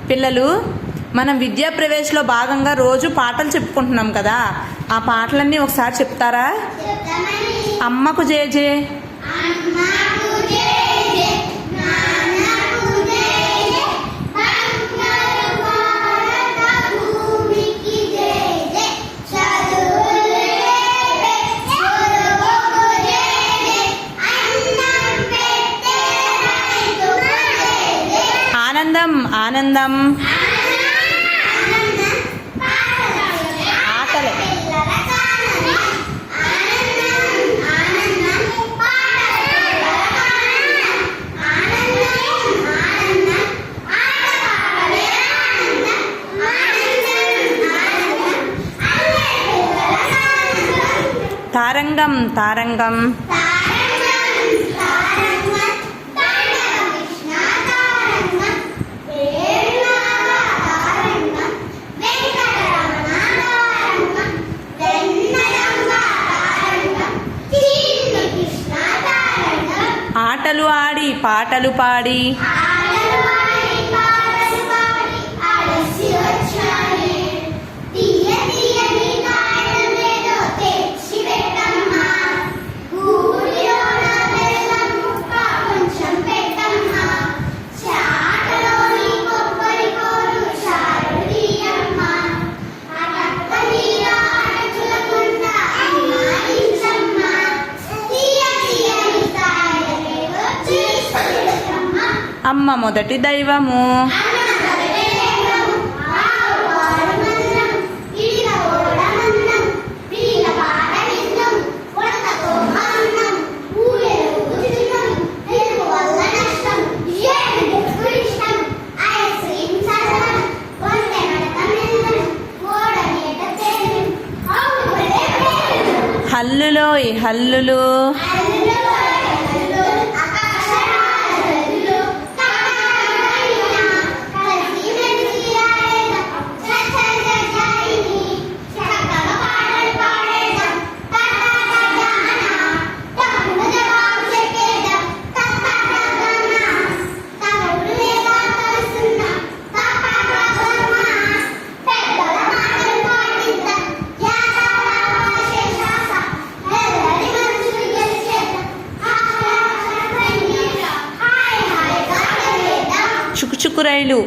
పిల్లలు, మనం విద్యా ప్రవేశంలో భాగంగా రోజు పాటలు చెప్పుకుంటున్నాం కదా, ఆ పాటలన్నీ ఒకసారి చెప్తారా? అమ్మకు జే జే, ఆనందం ఆనందం, ఆటలు, తారంగం తారంగం, ఆటలు ఆడి పాటలు పాడి, అమ్మ మొదటి దైవము, హల్లులోయ్ హల్లులు, చుకుచుకు రైలు,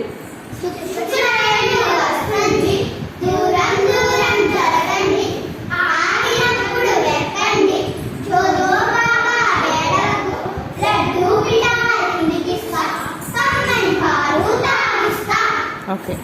ఓకే.